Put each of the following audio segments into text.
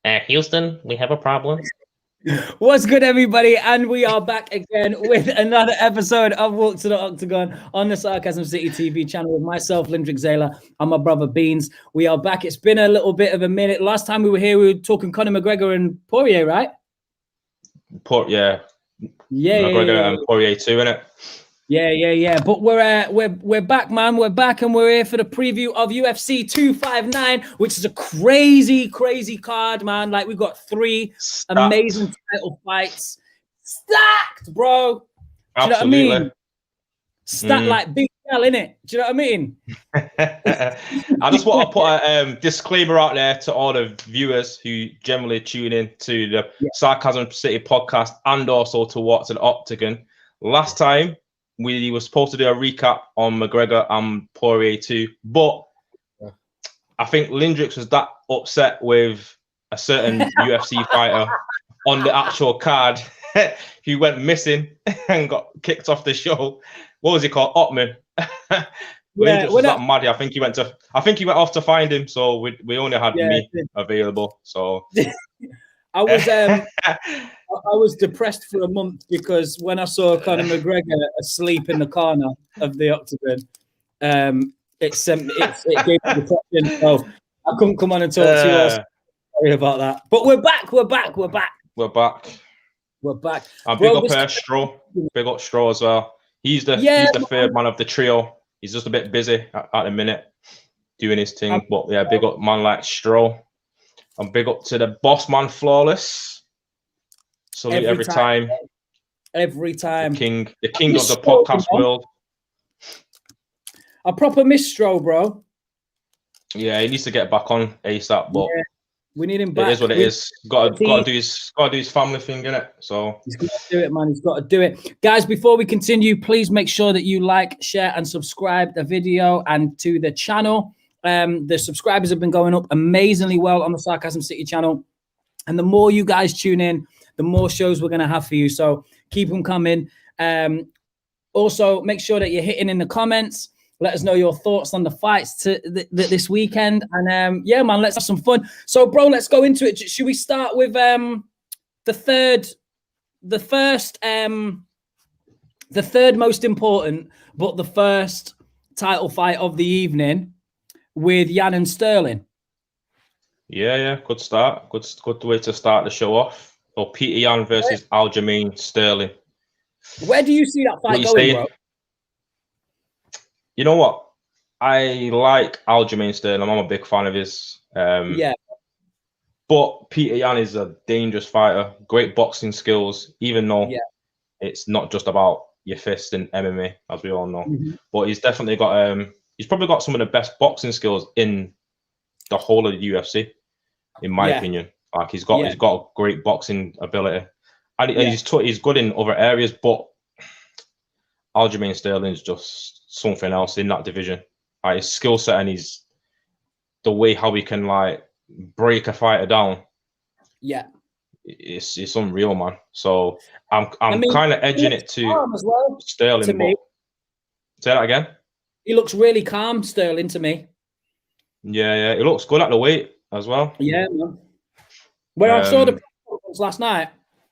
Houston, we have a problem. What's good, everybody? And we are back again with another episode of Walk to the Octagon on the Sarcasm City TV channel with myself, Lindrick Zayla, and my brother Beans. We are back. It's been a little bit of a minute. Last time we were here, we were talking Conor McGregor and Poirier, right? McGregor and Poirier too, innit? Yeah. But we're back, man. We're back, and we're here for the preview of UFC 259, which is a crazy card, man. Like, we've got three amazing title fights, stacked, bro. Do you know what I mean? Stacked like Big L, innit? Do you know what I mean? I just want to put a disclaimer out there to all the viewers who generally tune in to the Sarcasm City podcast and also to What's an Octagon. Last time, we were supposed to do a recap on McGregor and Poirier too, but I think Lindrix was that upset with a certain UFC fighter on the actual card who went missing and got kicked off the show. What was he called? Ottman. Lindrix was that mad. I think he went off to find him, so we only had me available. So I was depressed for a month because when I saw Conor McGregor asleep in the corner of the Octagon, it gave me depression. So I couldn't come on and talk to you all. Sorry about that. But we're back. And big up Stroh. Big up Stroh as well. He's the third man of the trio. He's just a bit busy at the minute doing his thing. But yeah, big up man like Stroh. And big up to the boss man Flawless. Salute every time. Every time. The king of the podcast world. A proper Mistro, bro. Yeah, he needs to get back on ASAP, but we need him back. It is what it is. Got to do his family thing, innit? So he's got to do it, man. He's got to do it. Guys, before we continue, please make sure that you like, share, and subscribe the video and to the channel. The subscribers have been going up amazingly well on the Sarcasm City channel. And the more you guys tune in, the more shows we're going to have for you. So keep them coming. Also, make sure that you're hitting in the comments. Let us know your thoughts on the fights this weekend. And yeah, man, let's have some fun. So, bro, let's go into it. Should we start with the third most important, but the first title fight of the evening with Jan and Sterling? Yeah, good start. Good way to start the show off. So Petey Jan versus Al-Jamin Sterling. Where do you see that fight going, bro? You know what? I like Al-Jamin Sterling. I'm a big fan of his. But Petey Jan is a dangerous fighter. Great boxing skills, even though it's not just about your fist in MMA, as we all know. Mm-hmm. But he's definitely got he's probably got some of the best boxing skills in the whole of the UFC, in my opinion. Like he's got great boxing ability, and he's good in other areas. But Al-Jamin Sterling is just something else in that division. Like his skill set and the way how he can like break a fighter down. Yeah, it's unreal, man. So I'm kind of edging it to Sterling. To me. Say that again. He looks really calm, Sterling, to me. Yeah, he looks good at the weight as well. Yeah, man. When I saw the last night,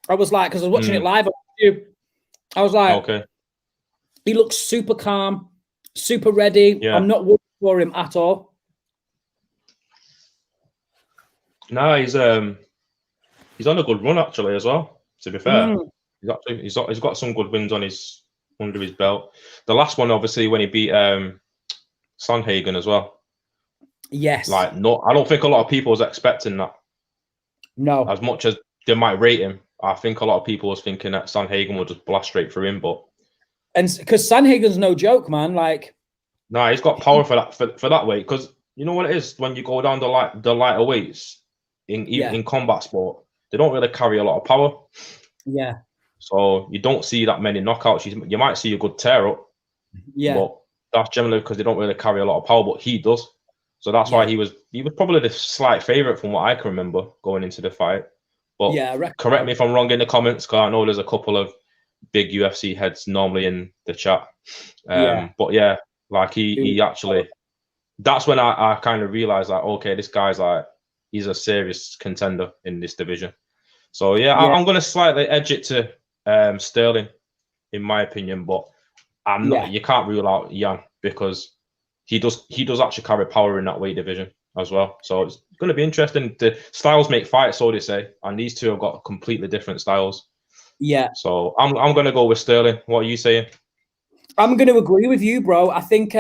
I was like, because I was watching it live on YouTube, I was like, okay, he looks super calm, super ready. Yeah. I'm not worried for him at all. No, he's on a good run actually as well. To be fair, he's got some good wins under his belt. The last one, obviously, when he beat Sandhagen as well. Yes. Like, no, I don't think a lot of people was expecting that. No. As much as they might rate him, I think a lot of people was thinking that Sandhagen would just blast straight through him, but because Sandhagen's no joke, man. Like, no, he's got power for that weight. Because you know what it is when you go down the lighter weights in combat sport, they don't really carry a lot of power. Yeah. So you don't see that many knockouts. You might see a good tear up. Yeah. But that's generally because they don't really carry a lot of power, but he does. So that's why he was probably the slight favorite from what I can remember going into the fight. But correct me if I'm wrong in the comments, because I know there's a couple of big UFC heads normally in the chat. But yeah, like he actually, that's when I kind of realized like, okay, this guy's like he's a serious contender in this division. So yeah. I'm going to slightly edge it to Sterling, in my opinion, but I'm not. You can't rule out Jan because he does actually carry power in that weight division as well. So it's going to be interesting. The styles make fights, so they say, and these two have got completely different styles. Yeah. So I'm going to go with Sterling. What are you saying? I'm going to agree with you, bro. I think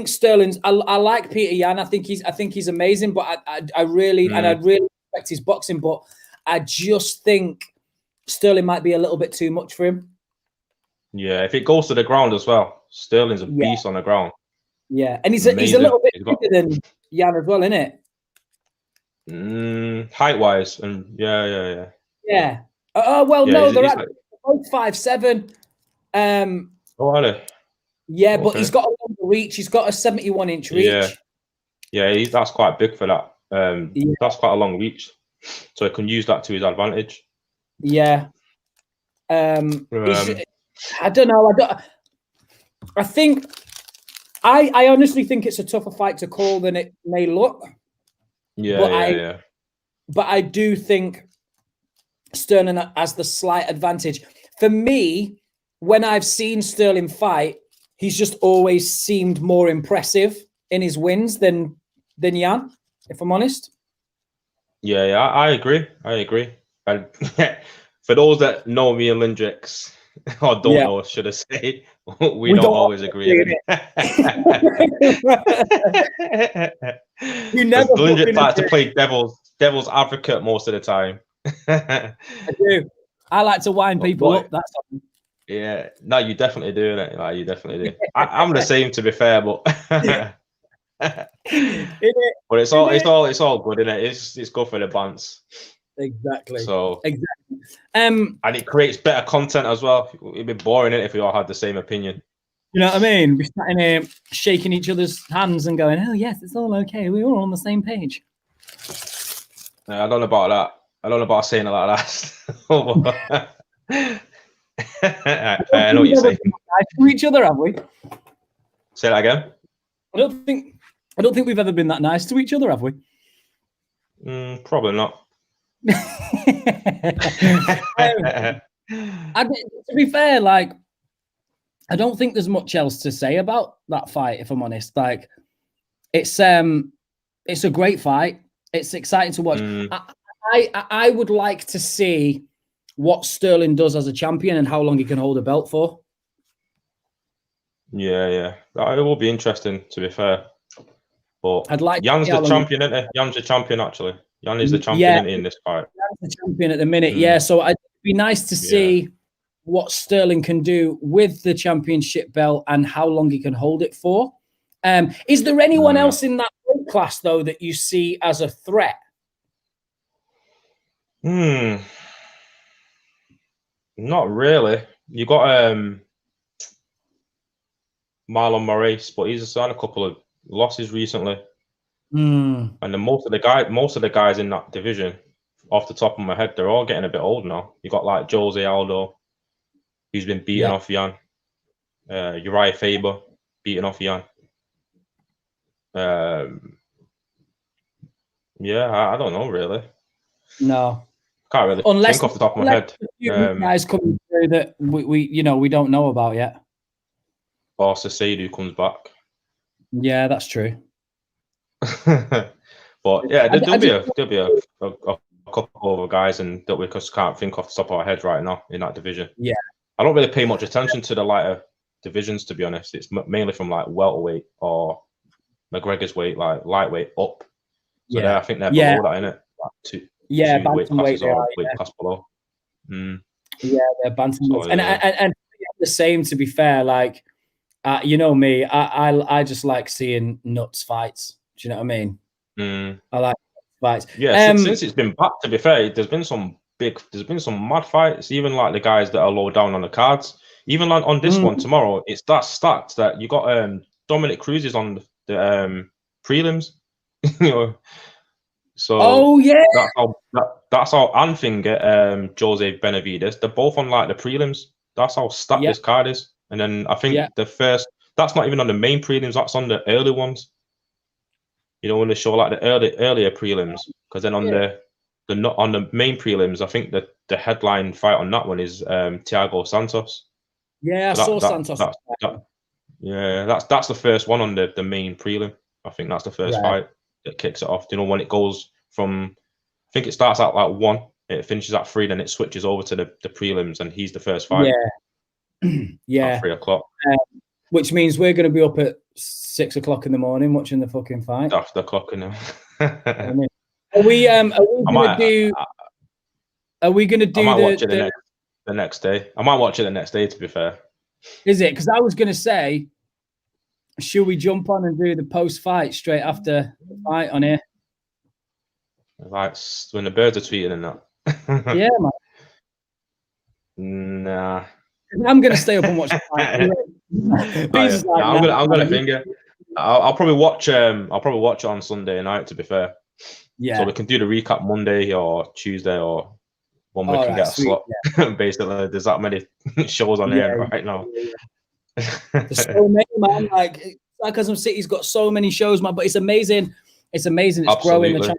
Sterling's. I like Petey Yan. I think he's amazing. But I really and I really respect his boxing. But I just think Sterling might be a little bit too much for him. Yeah, if it goes to the ground as well, Sterling's a beast on the ground. Yeah, and he's a little bit bigger than Jan as well, isn't it? Height wise, and yeah. Well, no, they're both 5'7". Are they? Yeah, but he's got a longer reach. He's got a 71-inch reach. Yeah, that's quite big for that. That's quite a long reach, so he can use that to his advantage. Yeah. I don't know. I think. I honestly think it's a tougher fight to call than it may look. Yeah. But I do think Sterling has the slight advantage. For me, when I've seen Sterling fight, he's just always seemed more impressive in his wins than Jan, if I'm honest. Yeah, I agree. And for those that know me and Lindrix, or don't know, should I say, we don't always agree. Lindrix likes to play devil's advocate most of the time. I do. I like to wind people up. That's all. Yeah, no, you definitely do it. Like, you definitely do. I'm the same, to be fair, but but it's all good, isn't it? It's good for the bands. Exactly. So exactly. And it creates better content as well. It'd be boring if we all had the same opinion. You know what I mean? We're sat in here shaking each other's hands and going, "Oh yes, it's all okay. We're all on the same page." I don't know about that. I don't know about saying it like that. I know what you're saying. Nice to each other, have we? Say that again. I don't think we've ever been that nice to each other, have we? Probably not. To be fair, like, I don't think there's much else to say about that fight, if I'm honest. Like, it's a great fight. It's exciting to watch. I would like to see what Sterling does as a champion and how long he can hold a belt for. Yeah. It will be interesting, to be fair. But I'd like Jan's the champion, isn't he? Jan's the champion, actually. Jan is the champion in this fight. Jan's the champion at the minute, yeah. So it'd be nice to see what Sterling can do with the championship belt and how long he can hold it for. Is there anyone else in that weight class, though, that you see as a threat? Not really. You got Marlon Moraes, but he's had a couple of losses recently. And then most of the guys in that division, off the top of my head, they're all getting a bit old now. You got like Jose Aldo, who's been beaten off Jan. Uriah Faber beating off Jan. I don't know really. No, can't really think off the top of my head. Guys coming through that we don't know about yet. Or Sasadu comes back. Yeah, that's true. But yeah, there'll be a couple of guys that we just can't think off the top of our head right now in that division. Yeah, I don't really pay much attention to the lighter divisions, to be honest. It's mainly from like welterweight or McGregor's weight, like lightweight up. So I think they're below that, innit? Like two weight classes or weight class below. Yeah, they're bantamweights, and the same. To be fair, like you know me, I just like seeing nuts fights. Do you know what I mean? I like fights. Yeah, since it's been back, to be fair, there's been some mad fights. Even like the guys that are low down on the cards. Even like on this one tomorrow, it's that stacked that you got Dominic Cruz is on the prelims. You know, so that's how Anthing get Jose Benavides. They're both on like the prelims. That's how stacked this card is. And then I think the first, that's not even on the main prelims. That's on the early ones. when they show like the earlier prelims, because then on the main prelims, I think the headline fight on that one is Thiago Santos. Yeah, so I saw Santos. That's the first one on the main prelim. I think that's the first fight that kicks it off. When it goes from, I think it starts out like 1, it finishes at 3, then it switches over to the prelims, and he's the first fight. Yeah. At 3 o'clock. Which means we're going to be up at 6 o'clock in the morning watching the fucking fight. After the clock, now. Are we going to do? Are we going to do? I might watch it the next day. I might watch it the next day. To be fair, is it? Because I was going to say, should we jump on and do the post-fight straight after the fight on here? Like when the birds are tweeting and that. Yeah, man. Nah. I'm going to stay up and watch the fight. I'm gonna finger. I'll probably watch. I'll probably watch it on Sunday night. To be fair, so we can do the recap Monday or Tuesday, or when we can get a slot. Basically, there's that many shows on here right now. There's so many, man. Like Sarcasm City's got so many shows, man. But it's amazing. It's amazing. It's growing. The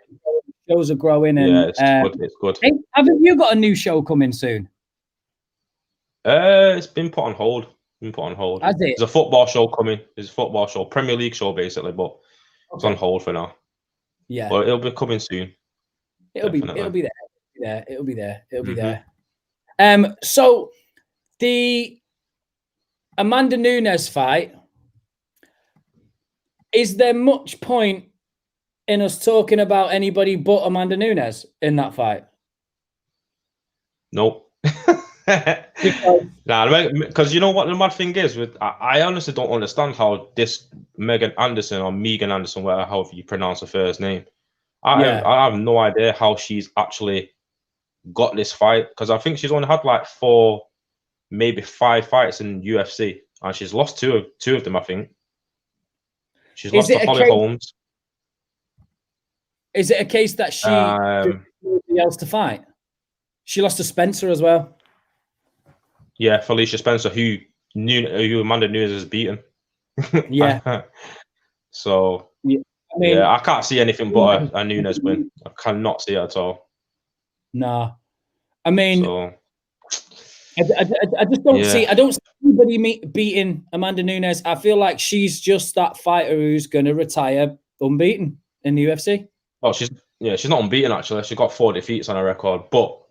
shows are growing. And, it's good. Hey, haven't you got a new show coming soon? It's been put on hold. Has it? There's a football show coming. There's a football show, Premier League show, basically, but it's on hold for now. Yeah, but it'll be coming soon. It'll be there. Yeah, it'll be there. So the Amanda Nunez fight. Is there much point in us talking about anybody but Amanda Nunez in that fight? Nope. Because you know what the mad thing is with I honestly don't understand how this Megan Anderson or Megan Anderson, however you pronounce her first name, I have no idea how she's actually got this fight, because I think she's only had like 4, maybe 5 fights in UFC, and she's lost two of them. I think she's lost to Holly Holmes. Is it a case that she didn't have nobody else to fight? She lost to Spencer as well. Yeah, Felicia Spencer, who Amanda Nunez has beaten. Yeah. So I can't see anything but a Nunez win. I cannot see it at all. Nah, I mean, I just don't see. I don't see anybody beating Amanda Nunez. I feel like she's just that fighter who's going to retire unbeaten in the UFC. Oh, she's not unbeaten actually. She's got 4 defeats on her record, but.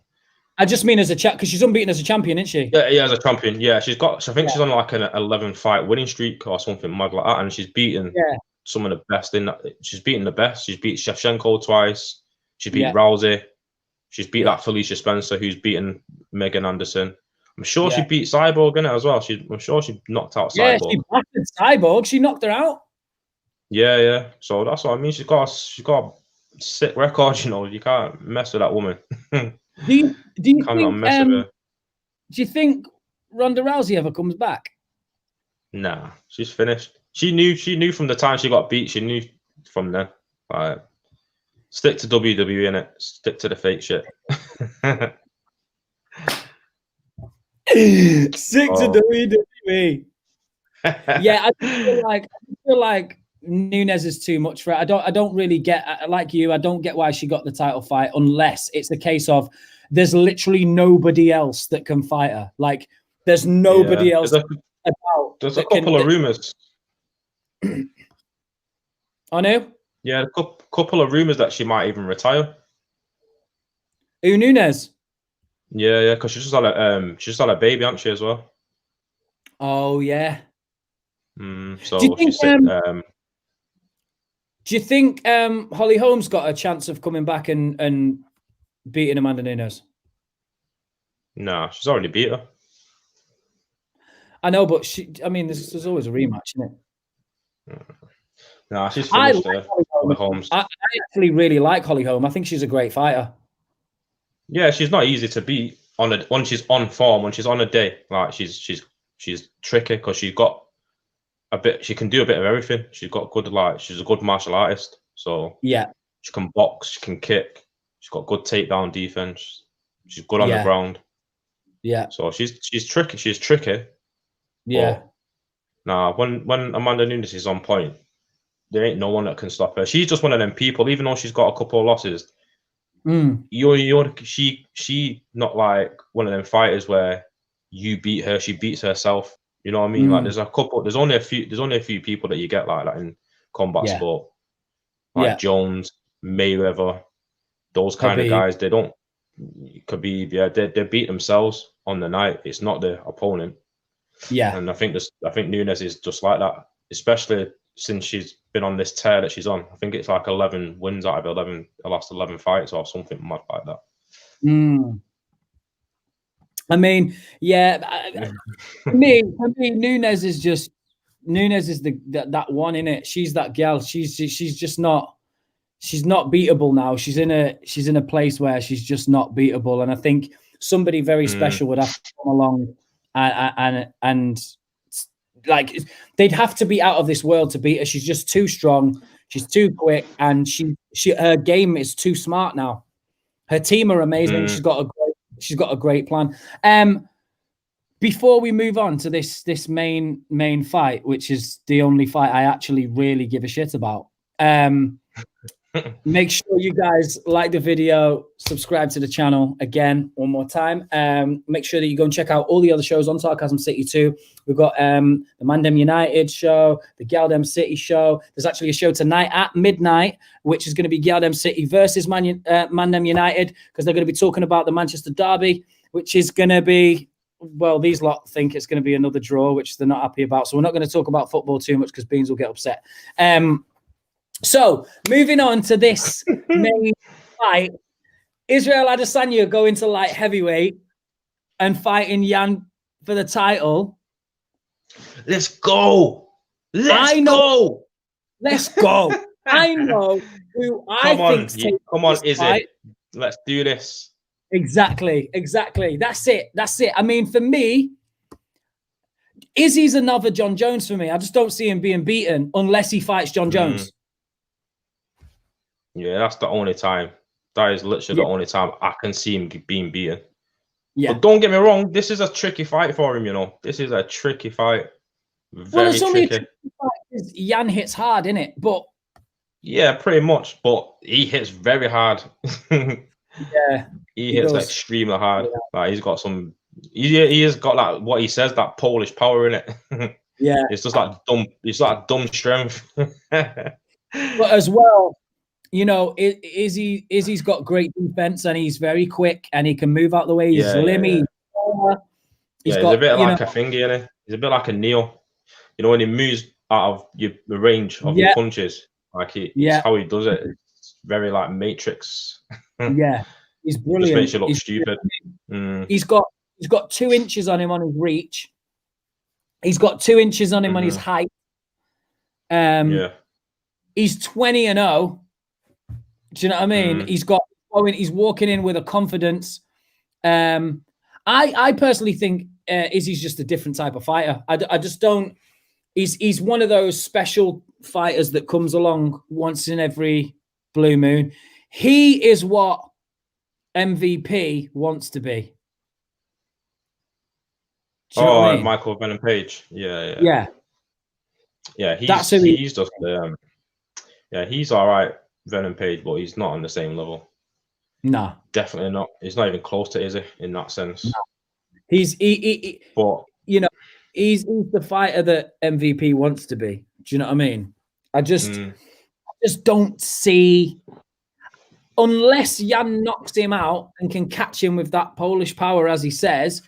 I just mean as a because she's unbeaten as a champion, isn't she? Yeah, as a champion. Yeah, she's got. I think she's on like an 11-fight winning streak or something mad like that, and she's beaten some of the best in that. She's beaten the best. She's beat Shevchenko twice. She beat Rousey. She's beat that Felicia Spencer, who's beaten Megan Anderson. I'm sure she beat Cyborg in it as well. I'm sure she knocked out Cyborg. Yeah, she battered Cyborg. She knocked her out. Yeah. So that's what I mean. She's got a sick record. You can't mess with that woman. Do you think? Do you think Ronda Rousey ever comes back? Nah, she's finished. She knew from the time she got beat. She knew from then. Stick to WWE, innit? Stick to the fake shit. Stick to WWE. Yeah, I feel like Nunez is too much for it. I don't really get, like you, I don't get why she got the title fight unless it's a case of there's literally nobody else that can fight her. Like there's nobody else about. There's a couple of rumors. I know. Yeah, a couple of rumors that she might even retire. Who, Nunez? Yeah, because she's just had a baby, hasn't she, as well? Oh yeah. So do you think Holly Holmes got a chance of coming back and beating Amanda Nunez? No, she's already beat her. I know, but there's always a rematch, isn't it? No, she's finished. Holly Holmes. I actually really like Holly Holm. I think she's a great fighter. Yeah, she's not easy to beat when she's on form, when she's on a day. Like she's tricky because she's got a bit. She can do a bit of everything. She's got good she's a good martial artist. So yeah, she can box, she can kick. She's got good takedown defense. She's good on the ground. Yeah. So she's tricky. She's tricky. Yeah. Nah, when Amanda Nunez is on point, there ain't no one that can stop her. She's just one of them people, even though she's got a couple of losses. She not like one of them fighters where you beat her, she beats herself. You know what I mean? Like there's only a few people that you get like that in combat sport. Like Jones, Mayweather, those kind of guys. They don't they beat themselves on the night. It's not the opponent. Yeah. And I think Nunez is just like that, especially since she's been on this tear that she's on. I think it's like 11 wins out of the last 11 fights or something mad like that. I mean, for me, Nunez is that one in it. She's that girl. She's just not. She's not beatable now. She's in a place where she's just not beatable. And I think somebody very special would have to come along and like they'd have to be out of this world to beat her. She's just too strong. She's too quick, and her game is too smart now. Her team are amazing. She's got a great plan. Before we move on to this main fight, which is the only fight I actually really give a shit about. Make sure you guys like the video, subscribe to the channel again one more time. Make sure that you go and check out all the other shows on Sarcasm City too. We've got the Mandem United show, the Galdem City show. There's actually a show tonight at midnight, which is going to be Galdem City versus Mandem United, because they're going to be talking about the Manchester Derby, which is going to be, well, these lot think it's going to be another draw, which they're not happy about. So we're not going to talk about football too much because Beans will get upset. So moving on to this main fight, Israel Adesanya going to light heavyweight and fighting Jan for the title. Let's go. Let's go. I know who I think. Come on, Izzy. Let's do this. Exactly. That's it. I mean, for me, Izzy's another John Jones for me. I just don't see him being beaten unless he fights John Jones. Yeah, that's the only time. That is literally the only time I can see him being beaten. Yeah. But don't get me wrong, this is a tricky fight for him, you know. This is a tricky fight. Very tricky. A tricky fight because Jan hits hard, innit? But yeah, pretty much. But he hits very hard. He hits extremely hard. Yeah. Like he's got some. He has got like what he says, that Polish power in it. Yeah, it's just like dumb. It's like dumb strength. But as well, you know, Izzy's got great defense and he's very quick and he can move out the way. He's limmy. He's a bit like a thingy, isn't he? He's a bit like a Neo. You know, when he moves out of the range of your punches, like it's how he does it. It's very like Matrix. He's brilliant. Just makes you look stupid. He's got 2 inches on him on his reach. He's got 2 inches on him on his height. He's 20-0. Do you know what I mean? He's walking in with a confidence. I personally think Izzy's just a different type of fighter. I just don't. He's one of those special fighters that comes along once in every blue moon. He is what MVP wants to be. Do you know what I mean? Michael Venom Page. Yeah. He's just he's all right, Venom Page, but he's not on the same level. No, definitely not. He's not even close to Izzy in that sense. No. But you know, he's the fighter that MVP wants to be. Do you know what I mean? I just don't see, unless Jan knocks him out and can catch him with that Polish power, as he says.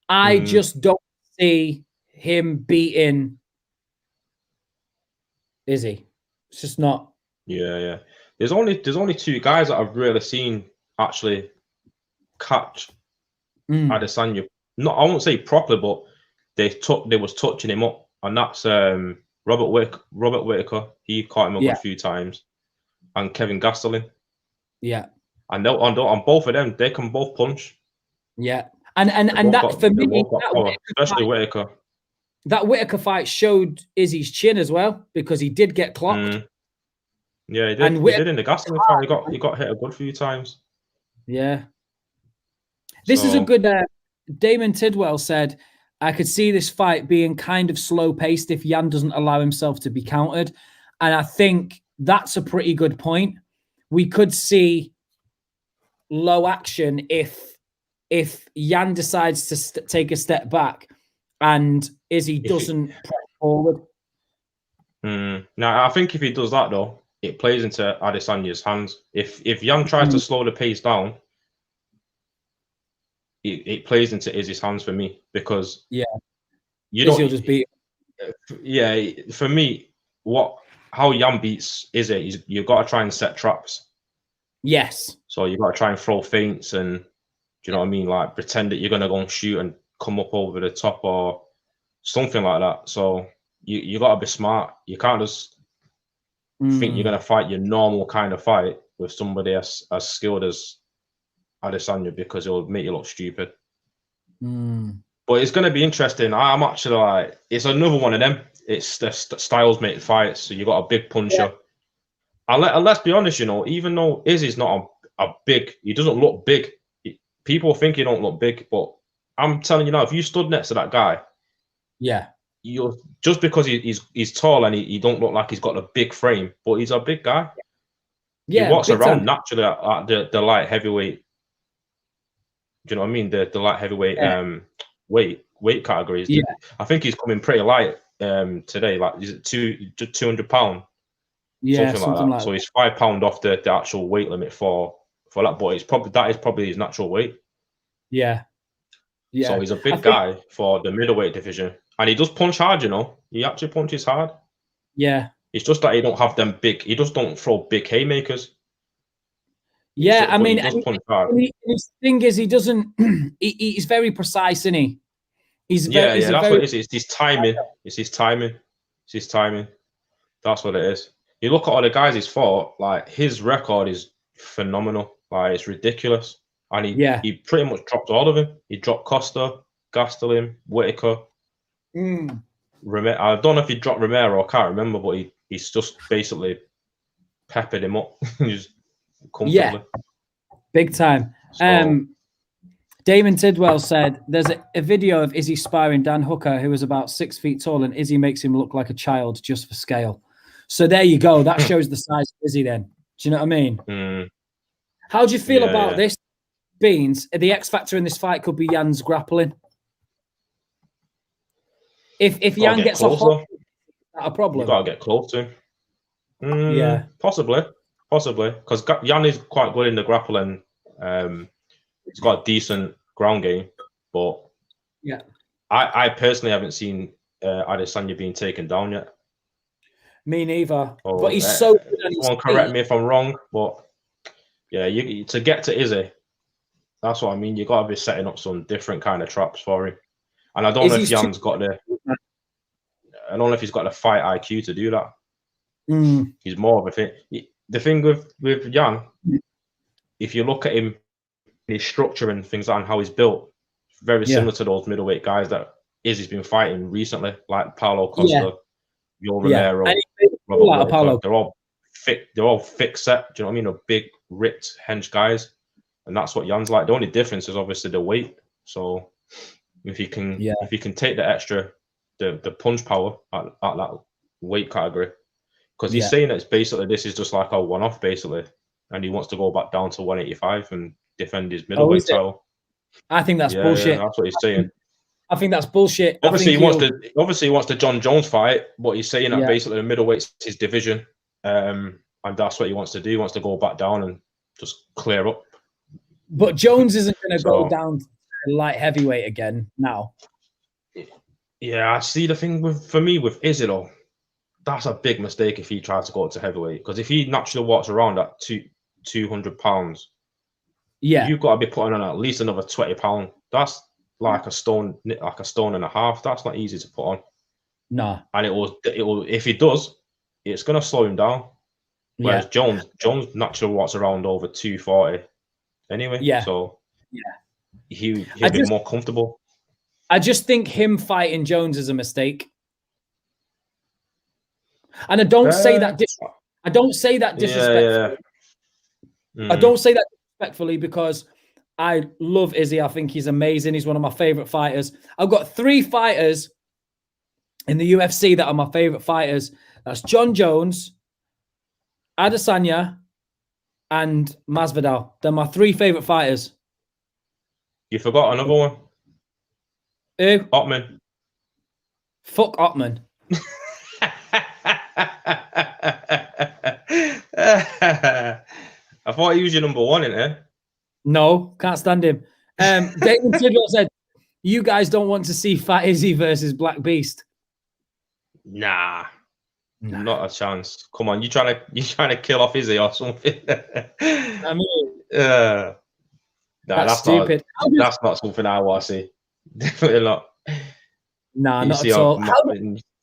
I just don't see him beating Izzy. It's just not. Yeah. There's only 2 guys that I've really seen actually catch Adesanya. Not, I won't say properly, but they was touching him up, and that's Robert Whittaker. He caught him up a few times, and Kevin Gastelum. Yeah, and on both of them, they can both punch. Yeah, and that for me, especially Whittaker. That Whittaker fight showed Izzy's chin as well, because he did get clocked. Yeah, he did. And he did in the Gastelum fight. He got hit a good few times. Yeah. This is a good. Damon Tidwell said, "I could see this fight being kind of slow paced if Jan doesn't allow himself to be countered." And I think that's a pretty good point. We could see low action if Jan decides to take a step back and Izzy doesn't press forward. Now, I think if he does that, though, it plays into Adesanya's hands. If Jan tries to slow the pace down, it plays into Izzy's hands for me, because you don't just beat. Yeah, for me, how Jan beats Izzy is you've got to try and set traps. Yes. So you've got to try and throw feints and, do you know what I mean? Like pretend that you're gonna go and shoot and come up over the top or something like that. So you got to be smart. You can't just think you're gonna fight your normal kind of fight with somebody as skilled as Adesanya, because it will make you look stupid. But it's going to be interesting. I'm actually like, it's another one of them. It's the styles make fights. So you got a big puncher. And let's be honest, you know, even though Izzy's not a big, he doesn't look big. People think he don't look big, but I'm telling you now, if you stood next to that guy, you're just because he's tall and he don't look like he's got a big frame, but he's a big guy. He walks around naturally at the light heavyweight. Do you know what I mean? The light heavyweight weight categories. I think he's coming pretty light today. Like, is it 200 £200? Something like that. So he's £5 off the actual weight limit for that. But that is probably his natural weight. So he's a big guy for the middleweight division, and he does punch hard. You know, he actually punches hard. It's just that he don't have them big. He just don't throw big haymakers. I mean, he does punch hard. His thing is, he doesn't. He's very precise, isn't he? That's what it is. It's his timing. It's his timing. That's what it is. You look at all the guys he's fought. Like, his record is phenomenal. Like, it's ridiculous. And he pretty much dropped all of them. He dropped Costa, Gastelum, Whitaker. I don't know if he dropped Romero. I can't remember, but he's just basically peppered him up. He's comfortably. Big time. So, Damon Tidwell said there's a video of Izzy sparring Dan Hooker, who is about 6 feet tall, and Izzy makes him look like a child just for scale. So there you go. That shows the size of Izzy then. Do you know what I mean? How do you feel about this, Beans? The X factor in this fight could be Jan's grappling. If Jan gets a hold, is that a problem? You've got to get close to him. Possibly. Because Jan is quite good in the grappling. He's got a decent ground game, but I personally haven't seen Adesanya being taken down yet. Me neither. But he's so good at his feet. Correct me if I'm wrong, but to get to Izzy, that's what I mean. You got to be setting up some different kind of traps for him. And I don't know if Jan's got the. I don't know if he's got the fight IQ to do that. He's more of a thing. The thing with Jan, if you look at him, his structure and things like how he's built, very similar to those middleweight guys that Izzy's been fighting recently, like Paulo Costa, Yo Romero, Robert Whitaker. They're all thick. They're all thick set. Do you know what I mean? They're big, ripped, hench guys, and that's what Jan's like. The only difference is obviously the weight. So if he can take the extra, the punch power at that weight category, because he's saying that it's basically this is just like a one-off basically, and he wants to go back down to 185 and defend his middleweight title. I think that's bullshit. That's what he's saying. I think that's bullshit. Obviously, he wants the John Jones fight, but he's saying that basically the middleweight's his division, and that's what he wants to do. He wants to go back down and just clear up. But Jones isn't going to go down to light heavyweight again now. Yeah, I see the thing for me with Izzy though. That's a big mistake if he tries to go up to heavyweight, because if he naturally walks around at 200 pounds, you've got to be putting on at least another 20 pounds. That's like a stone and a half. That's not easy to put on. No. And it will if he does, it's gonna slow him down. Whereas Jones naturally walks around over 240 anyway. So he'll be more comfortable. I just think him fighting Jones is a mistake. And I don't say that disrespectfully. I don't say that disrespectfully because I love Izzy. I think he's amazing. He's one of my favorite fighters. I've got 3 fighters in the UFC that are my favorite fighters That's John Jones, Adesanya, and Masvidal. They're my 3 favorite fighters. You forgot another one. Who? Ottman. Fuck Ottman. I thought he was your number 1, innit? No, can't stand him. Damon Tidwell said, "You guys don't want to see Fat Izzy versus Black Beast." Nah, not a chance. Come on, you trying to kill off Izzy or something? I mean, that's stupid. That's not something I want to see. Definitely not. Nah, not at all.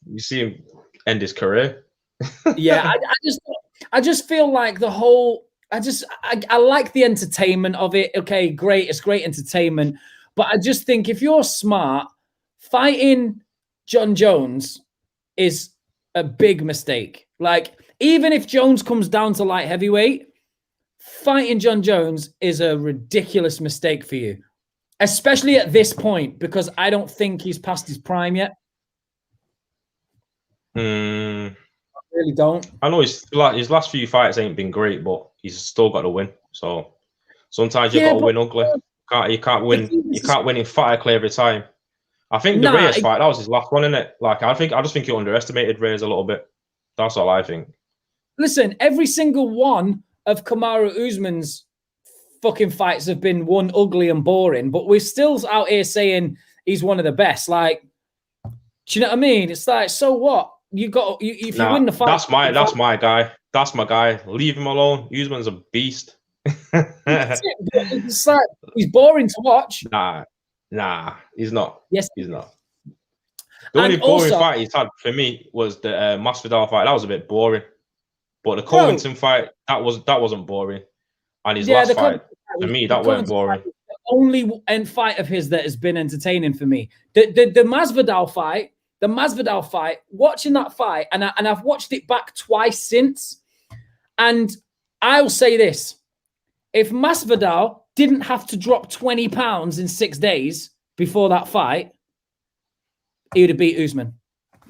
You see him end his career. Yeah, I just feel like the whole. I like the entertainment of it. Okay, great. It's great entertainment. But I just think if you're smart, fighting John Jones is a big mistake. Like, even if Jones comes down to light heavyweight, fighting John Jones is a ridiculous mistake for you. Especially at this point, because I don't think he's past his prime yet. I really don't. I know his last few fights ain't been great, but he's still got to win. So sometimes you got to win ugly. You can't win. You can't win in fair every time. I think the Reyes fight, that was his last one, isn't it? Like, I just think he underestimated Reyes a little bit. That's all I think. Listen, every single one of Kamaru Usman's fucking fights have been won ugly and boring, but we're still out here saying he's one of the best. Like, do you know what I mean? It's like, so what? If you win the fight, that's my guy. That's my guy. Leave him alone. Usman's a beast. It's like, he's boring to watch. Nah, he's not. Yes, he's not. The only boring fight he's had for me was the Masvidal fight. That was a bit boring. But the Covington fight, that wasn't boring. And his last fight, for me, that weren't boring. The only fight of his that has been entertaining for me. The Masvidal fight, watching that fight, and I've watched it back twice since. And I'll say this. If Masvidal didn't have to drop 20 pounds in 6 days before that fight, he would have beat Usman.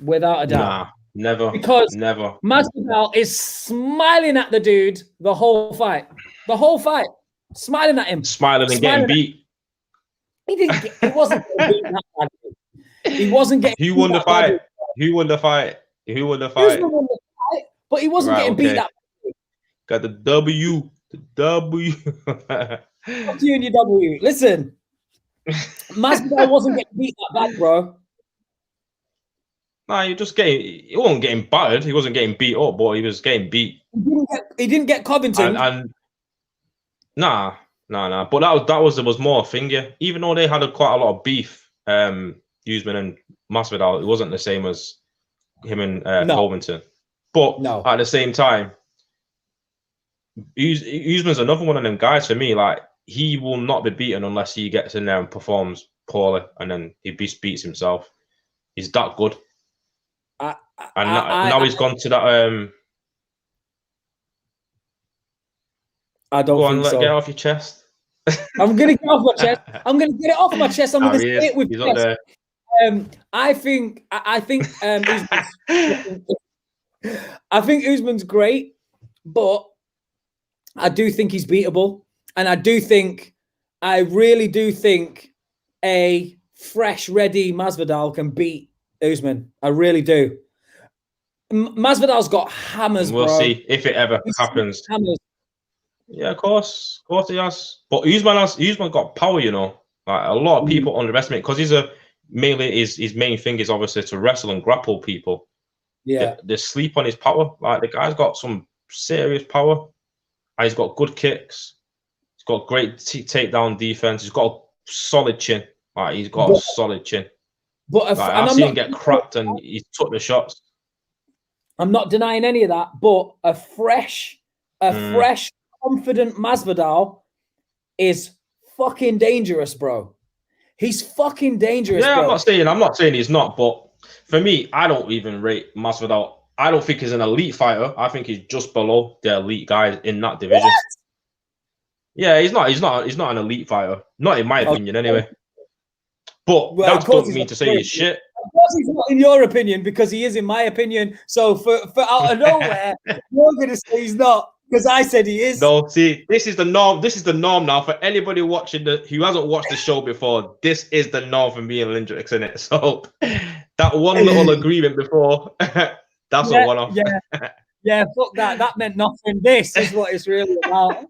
Without a doubt. Nah, never. Because never. Masvidal is smiling at the dude the whole fight. The whole fight. Smiling at him. Smiling and getting beat. He wasn't getting beat that badly. He wasn't getting Who won the fight? Who won the fight? Won the fight, but he wasn't getting beat that badly. Got the W. The W. Fuck you and your W. Listen, Masvidal wasn't getting beat that bad, bro. Nah, he wasn't getting battered. He wasn't getting beat up, but he was getting beat. He didn't get Covington. Nah. But there was more thing, yeah. Even though they had quite a lot of beef, Usman and Masvidal, it wasn't the same as him and Covington. But at the same time, Usman's another one of them guys for me. Like, he will not be beaten unless he gets in there and performs poorly, and then he beats himself. He's that good. Now he's gone to that. I don't think so. Get it off your chest. I'm gonna get off my chest. I'm gonna get it off my chest. I'm gonna say it with chest. I think Usman's great, but I do think he's beatable, and I really do think a fresh, ready Masvidal can beat Usman. I really do. Masvidal's got hammers, We'll bro. see if it ever happens. Hammers. Yeah, of course he has. But Usman got power, you know. Like, a lot of people underestimate, because his main thing is obviously to wrestle and grapple people. Yeah, they sleep on his power. Like, the guy's got some serious power, and he's got good kicks. He's got great takedown defense. He's got a solid chin. Like, he's got a solid chin. But I've seen him get cracked, and he took the shots. I'm not denying any of that. But a fresh, confident Masvidal is fucking dangerous, bro. He's fucking dangerous. Yeah, bro. I'm not saying he's not, but for me, I don't even rate Masvidal. I don't think he's an elite fighter. I think he's just below the elite guys in that division. What? Yeah, he's not an elite fighter. Not in my opinion, anyway. But that doesn't mean to say he's shit. Of course, he's not in your opinion because he is in my opinion. So for out of nowhere, you're going to say he's not because I said he is. No, see, this is the norm. This is the norm now for anybody watching who hasn't watched the show before. This is the norm for me and Lindrix, isn't it? So that one little agreement before, that's a one-off. Yeah, fuck that. That meant nothing. This is what it's really about.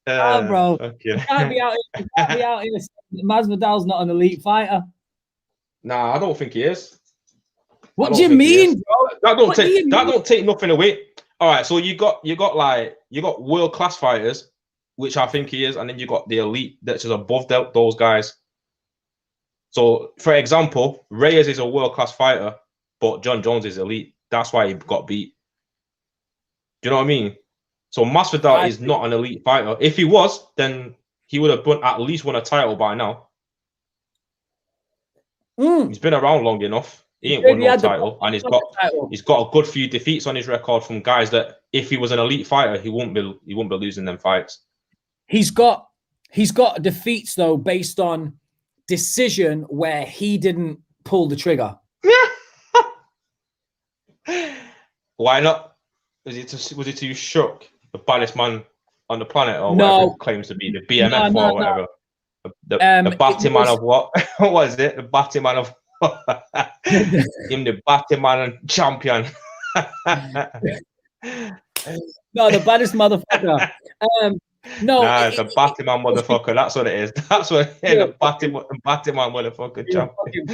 Bro, okay. You can't be out here. Masvidal's not an elite fighter. Nah, I don't think he is. What do you mean, bro? That don't take nothing away. All right, so you got world class fighters, which I think he is, and then you got the elite that's just above those guys. So, for example, Reyes is a world class fighter, but John Jones is elite. That's why he got beat. Do you know what I mean? So Masvidal is not an elite fighter. If he was, then he would have at least won a title by now. He's been around long enough. He ain't won no title, and he's got a good few defeats on his record from guys that, if he was an elite fighter, he wouldn't be losing them fights. He's got defeats though based on decision where he didn't pull the trigger. Why not? Was he too shook? The baddest man on the planet, or whatever it claims to be, the BMF or whatever. The Batman of what? What is it? The Batman of him, the Batman champion. No, the baddest motherfucker. It's the Batman motherfucker. That's what it is. That's what the Batman motherfucker champion.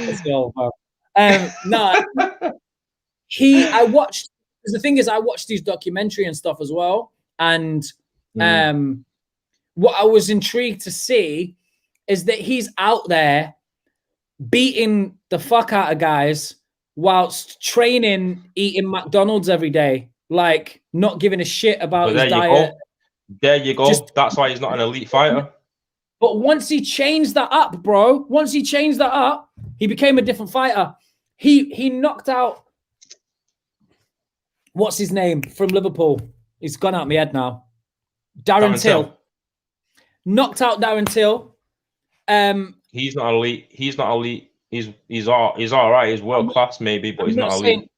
I watched. Because the thing is, I watched these documentary and stuff as well, and what I was intrigued to see is that he's out there beating the fuck out of guys whilst training, eating McDonald's every day, like not giving a shit about his diet. There you go. That's why he's not an elite fighter. But once he changed that up, bro, he became a different fighter. He knocked out, what's his name from Liverpool? He's gone out of my head now. Darren Till. Knocked out Darren Till. He's not elite. He's all right. He's world class maybe, but he's not elite.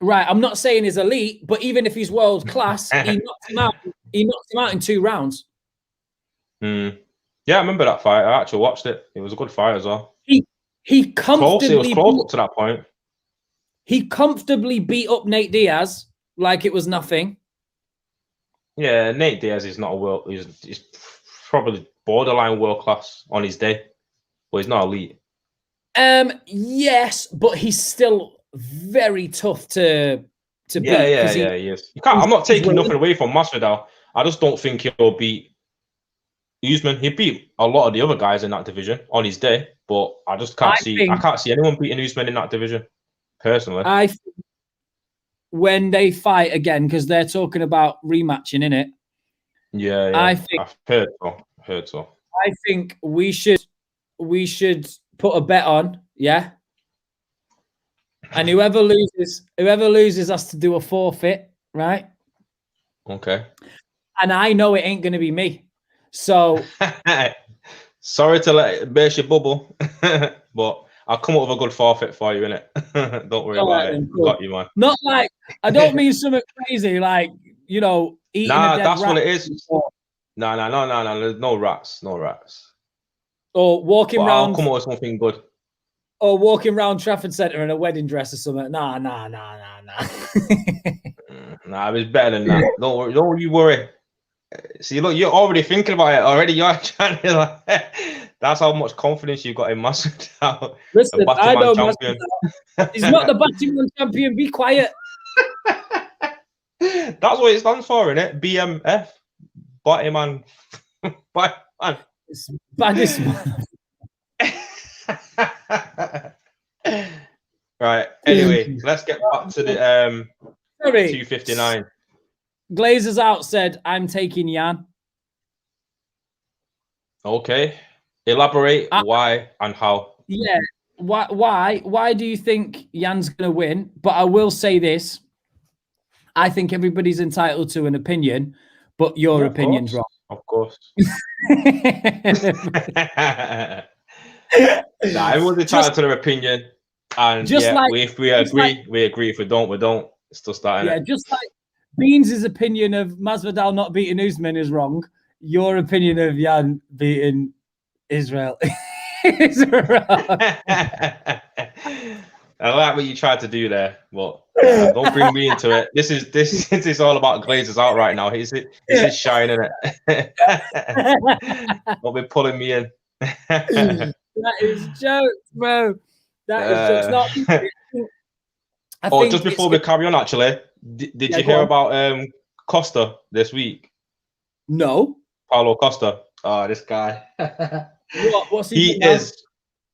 Right. I'm not saying he's elite, but even if he's world class, he knocked him out. He knocked him out in 2 rounds. Yeah, I remember that fight. I actually watched it. It was a good fight as well. He comfortably it was close up to that point. He comfortably beat up Nate Diaz like it was nothing. Yeah, Nate Diaz is not he's probably borderline world class on his day, but he's not elite. Yes, but he's still very tough to beat. Yeah, he is. I'm not taking nothing away from Masvidal. I just don't think he'll beat Usman. He beat a lot of the other guys in that division on his day, but I just can't see anyone beating Usman in that division. Personally, I think when they fight again, because they're talking about rematching, innit? Yeah. I've heard so. I think we should put a bet on, yeah. And whoever loses has to do a forfeit, right? Okay. And I know it ain't gonna be me. So sorry to let it burst your bubble, but I'll come up with a good forfeit for you, innit? Don't worry about it. Cool. Got you, man. Not like, I don't mean something crazy, like, eating a dead that's rat. what it is. No. There's no rats. Or walking around. I'll come up with something good. Or walking around Trafford Centre in a wedding dress or something. Nah. It's better than that. Don't you worry. See, look, you're already thinking about it already. You're trying to that's how much confidence you've got in Masvidal. Listen, I know champion. He's not the Batman champion. Be quiet. That's what it stands for, innit? BMF. Batman. It's baddest man. Right. Anyway, let's get back to the 259. Glazers out said, "I'm taking Yan." Okay. Elaborate why and how. Yeah. Why do you think Yan's going to win? But I will say this. I think everybody's entitled to an opinion, but your opinion's wrong. Of course. Nah, everyone's entitled to their opinion. And just yeah, like, if we agree, we agree. If we don't, we don't. It's just that, yeah, innit? just like Beans' opinion of Masvidal not beating Usman is wrong. Your opinion of Jan beating Israel is wrong. I like what you tried to do there, but don't bring me into it. This is all about Glazers out right now. He's shining it. Don't be pulling me in. That is jokes, bro. That is jokes. Not. Just before we carry on, actually, did you hear about Costa this week? No. Paulo Costa. Oh, this guy. What's he doing now?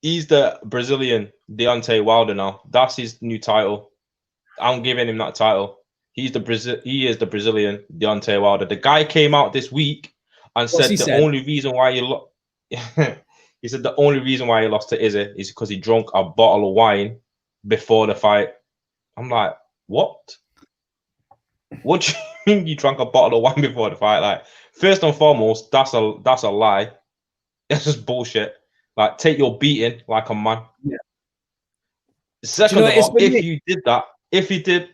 He's the Brazilian Deontay Wilder now. That's his new title. I'm giving him that title. He is the Brazilian Deontay Wilder. The guy came out this week and said only reason why he he said the only reason why he lost to Izzy is because he drank a bottle of wine before the fight. I'm like, what? What do you mean you drank a bottle of wine before the fight? Like, first and foremost, that's a lie. That's just bullshit. Like, take your beating like a man. Yeah. Second of all, if you did,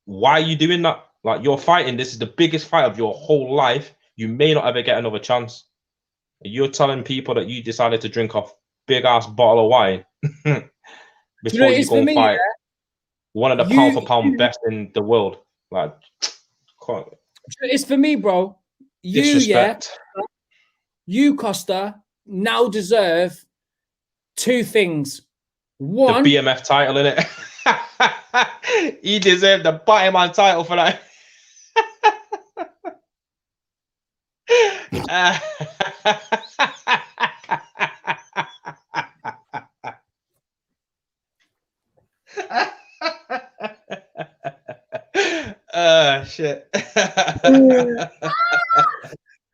why are you doing that? Like, you're fighting. This is the biggest fight of your whole life. You may not ever get another chance. You're telling people that you decided to drink a big ass bottle of wine before you go and fight one of the pound for pound best in the world. Like, it's for me, bro. You, Costa, now deserve two things. One, the BMF title, innit? He deserved the Batman title for that. Shit.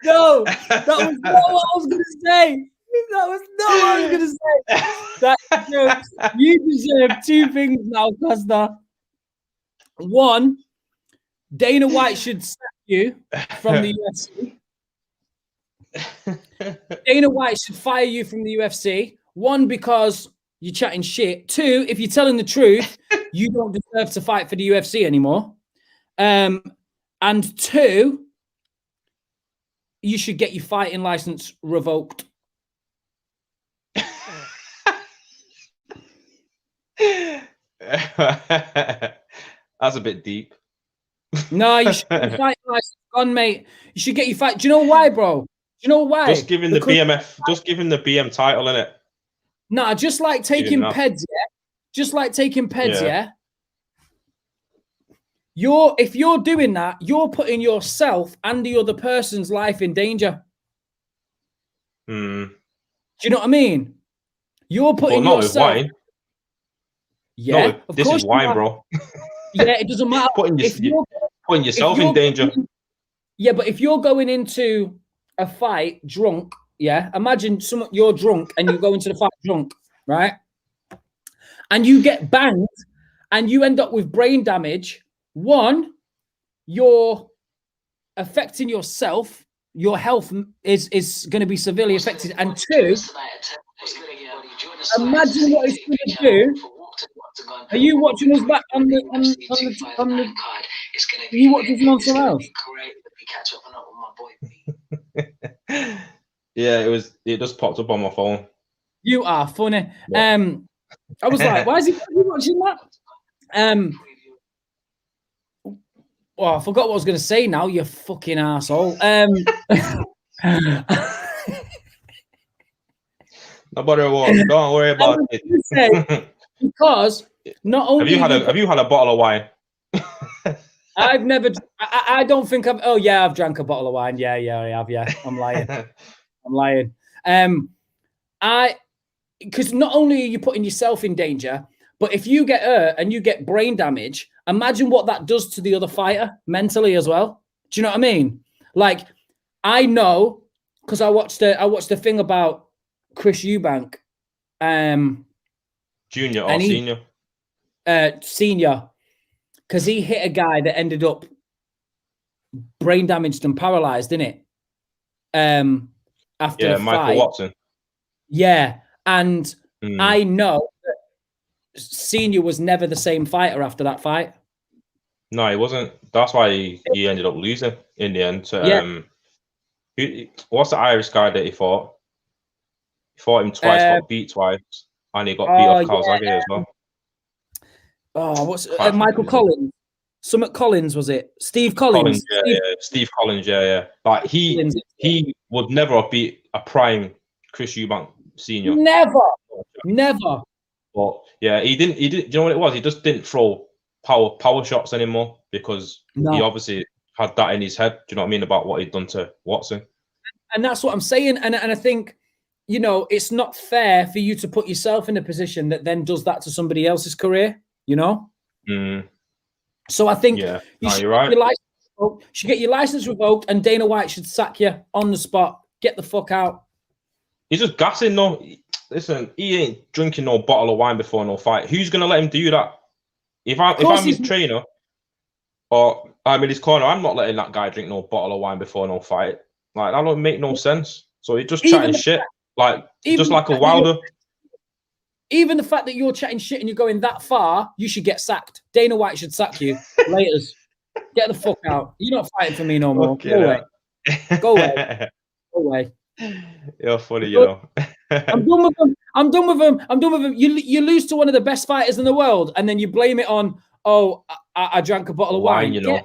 No, that was not what I was going to say. That was not what I was going to say. That jokes. You deserve two things now, Costa. One, Dana White should sack you from the UFC. Dana White should fire you from the UFC. One, because you're chatting shit. Two, if you're telling the truth, you don't deserve to fight for the UFC anymore. And two, you should get your fighting license revoked. That's a bit deep. No, you should get your fighting license gone, mate. You should get your fight. Do you know why, bro? Do you know why? Just give him the BMF. Just give him the BM title, innit? Nah, just like taking PEDs, yeah? Just like taking PEDs, yeah? If you're doing that, you're putting yourself and the other person's life in danger. Do you know what I mean? You're putting yourself. With wine. Yeah, no, this is wine, bro. Yeah, it doesn't matter. putting yourself in danger. Yeah, but if you're going into a fight drunk, yeah, imagine you're drunk and you go into the fight drunk, right? And you get banged and you end up with brain damage. One, you're affecting yourself. Your health is going to be severely affected. And two, imagine what it's going to do. Are you watching us back on the are you watching on something else? Yeah, it just popped up on my phone. You are funny. Yeah. I was like, why is he watching that? Well, I forgot what I was going to say now, you fucking asshole. Nobody don't worry about it. Because not only have you had a bottle of wine? I've never. I don't think I've. Oh yeah, I've drank a bottle of wine. Yeah, I have. Yeah, I'm lying. I'm lying. Because not only are you putting yourself in danger, but if you get hurt and you get brain damage, imagine what that does to the other fighter mentally as well. Do you know what I mean? Like, I know because I watched a thing about Chris Eubank, junior or senior? Senior, because he hit a guy that ended up brain damaged and paralyzed, didn't it? After the Michael fight. Watson. Yeah, And I know that Senior was never the same fighter after that fight. No, he wasn't. That's why he ended up losing in the end. What's the Irish guy that he fought? He fought him twice, got beat twice, and he got beat off Calzaghe as well. Oh, what's Michael Collins? Summit Collins, was it? Steve Collins? Steve Collins, yeah. Like he would never have beat a prime Chris Eubank Senior. Never. But yeah, he didn't. Do you know what it was? He just didn't throw power shots anymore because he obviously had that in his head. Do you know what I mean about what he'd done to Watson? And that's what I'm saying. And I think, you know, it's not fair for you to put yourself in a position that then does that to somebody else's career. You know. So I think you're right. You should get your license revoked, and Dana White should sack you on the spot. Get the fuck out. He's just gassing, no. Listen, he ain't drinking no bottle of wine before no fight. Who's gonna let him do that? If I'm his trainer or I'm in his corner, I'm not letting that guy drink no bottle of wine before no fight. Like that don't make no sense. So he's just chatting shit, like just like a Wilder. Even the fact that you're chatting shit and you're going that far, you should get sacked. Dana White should sack you. Laters. Get the fuck out. You're not fighting for me no more. Go away. Go away. Go away. You're funny, you know. I'm done with him. You lose to one of the best fighters in the world, and then you blame it on, I drank a bottle of wine. You know.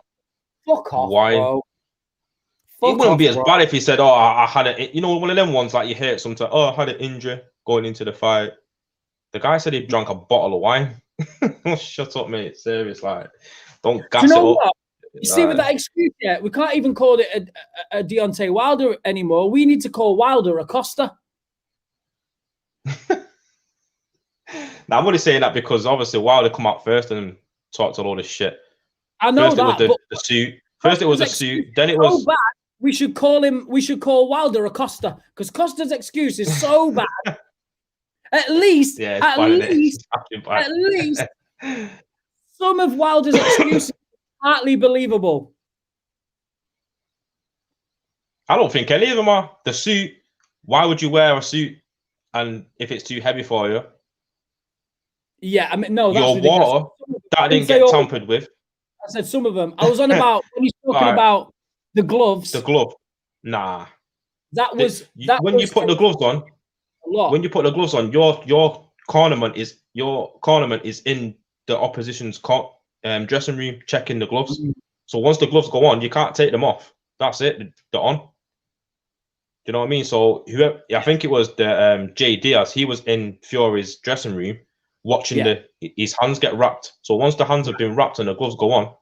Fuck off, bro. It wouldn't be as bad if he said, I had it. You know, one of them ones like you hear it sometimes. I had an injury going into the fight. The guy said he drank a bottle of wine. Shut up, mate. Serious, like, don't gas it up. What? You see, with that excuse, we can't even call it a Deontay Wilder anymore. We need to call Wilder Acosta. Now, I'm only saying that because obviously Wilder come out first and talked a lot of shit. I know first that. It was the suit. First it was a suit. Then it was. So bad. We should call Wilder Acosta because Costa's excuse is so bad. At least some of Wilder's excuses are partly believable. I don't think any of them are. The suit, why would you wear a suit and if it's too heavy for you? Yeah, I mean, no, that's your ridiculous. water, that didn't get tampered with. I said some of them. I was on about, when he's talking about the gloves. The glove. Nah. When you put the gloves on, when you put the gloves on, your cornerman is in the opposition's dressing room checking the gloves. So once the gloves go on, you can't take them off. That's it. They're on. Do you know what I mean? So I think it was the Jay Diaz. He was in Fury's dressing room watching his hands get wrapped. So once the hands have been wrapped and the gloves go on,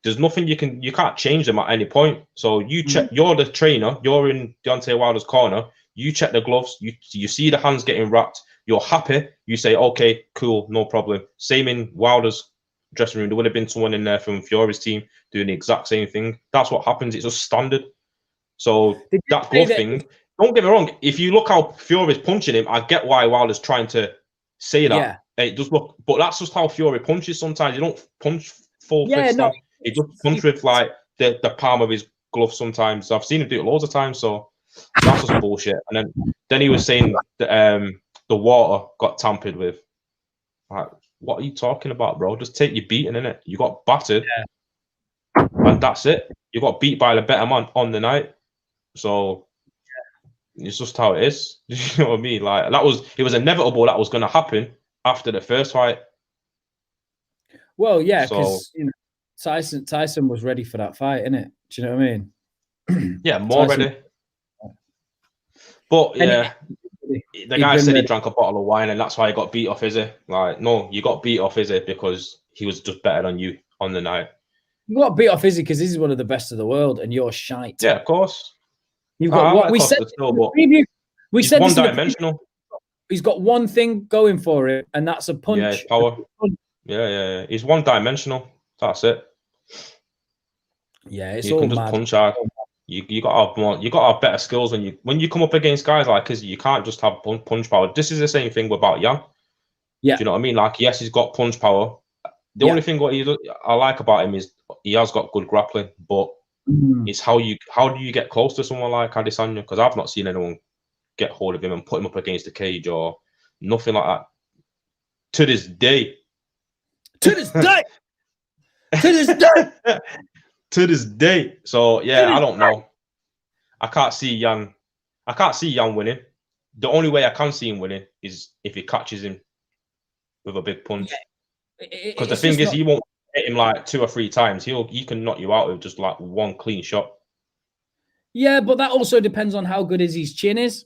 there's nothing you can't change them at any point. So you check. You're the trainer. You're in Deontay Wilder's corner. You check the gloves. You see the hands getting wrapped. You're happy. You say, okay, cool, no problem. Same in Wilder's dressing room. There would have been someone in there from Fury's team doing the exact same thing. That's what happens. It's just standard. So that glove thing, don't get me wrong. If you look how Fury's punching him, I get why Wilder's trying to say that. Yeah. It does look, but that's just how Fury punches sometimes. You don't punch full fist on. He just punch with like the palm of his glove sometimes. I've seen him do it loads of times, so that's just bullshit. And then he was saying that the water got tampered with. Like, what are you talking about, bro? Just take your beating, innit? You got battered, and that's it. You got beat by the better man on the night. So it's just how it is. You know what I mean? Like it was inevitable that was going to happen after the first fight. Well, yeah, because Tyson was ready for that fight, innit? Do you know what I mean? Yeah, more ready. But yeah, the guy said he drank a bottle of wine and that's why he got beat off, is it? Like, no, you got beat off, is it? Because he was just better than you on the night. You got beat off, is it? Because this is one of the best of the world and you're shite. Yeah, of course. You've got what we said in the preview. We said one-dimensional. He's got one thing going for it, and that's a punch. Yeah, it's power. Yeah. He's one-dimensional. That's it. Yeah, it's you all can just mad. punch hard. You got to have more. You got to have better skills when you come up against guys like, because you can't just have punch power. This is the same thing about Jan. Yeah, do you know what I mean? Like, yes, he's got punch power. The only thing I like about him is he has got good grappling, but it's how do you get close to someone like Adesanya? Because I've not seen anyone get hold of him and put him up against the cage or nothing like that. To this day. To this day. To this day. To this day. So yeah, I don't know. I can't see Jan winning. The only way I can see him winning is if he catches him with a big punch. Because the thing is, he won't hit him like 2 or 3 times. He can knock you out with just like one clean shot. Yeah, but that also depends on how good his chin is.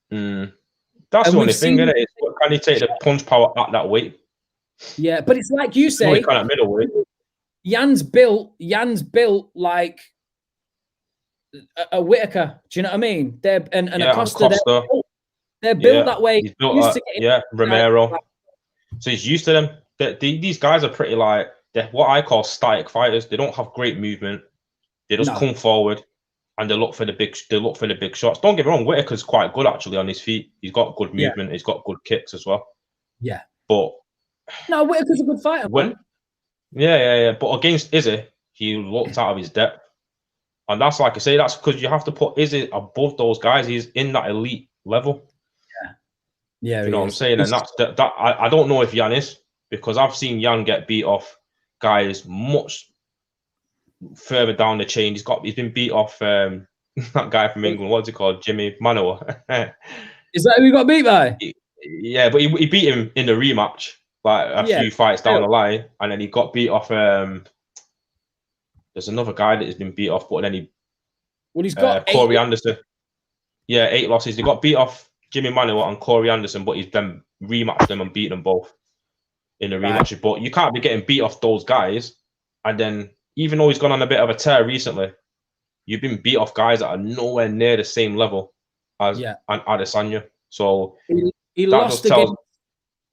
That's the only thing, isn't it? Can he take the punch power at that weight? Yeah, but it's like you say. Kind of middleweight. Jan's built like a Whitaker. Do you know what I mean? They're and Acosta. They're built that way. He's built Romero. So he's used to them. These guys are pretty like they're what I call static fighters. They don't have great movement. They just come forward and they look for the big shots. Don't get me wrong, Whitaker's quite good actually on his feet. He's got good movement. He's got good kicks as well. Yeah, but no, Whitaker's a good fighter. Yeah. But against Izzy, he looked out of his depth, and that's like I say. That's because you have to put Izzy above those guys. He's in that elite level. Yeah. You know what I'm saying? And that's that. I don't know if Jan is, because I've seen Jan get beat off guys much further down the chain. He's been beat off that guy from England. What's he called? Jimmy Manoa. Is that who he got beat by? Yeah, but he beat him in the rematch, like a few fights down the line, and then he got beat off. There's another guy that has been beat off, but then he's got Corey Anderson. Yeah, 8 losses. He got beat off Jimmy Manoa and Corey Anderson, but he's then rematched them and beat them both in the rematch. But you can't be getting beat off those guys, and then even though he's gone on a bit of a tear recently, you've been beat off guys that are nowhere near the same level as Adesanya. So he lost against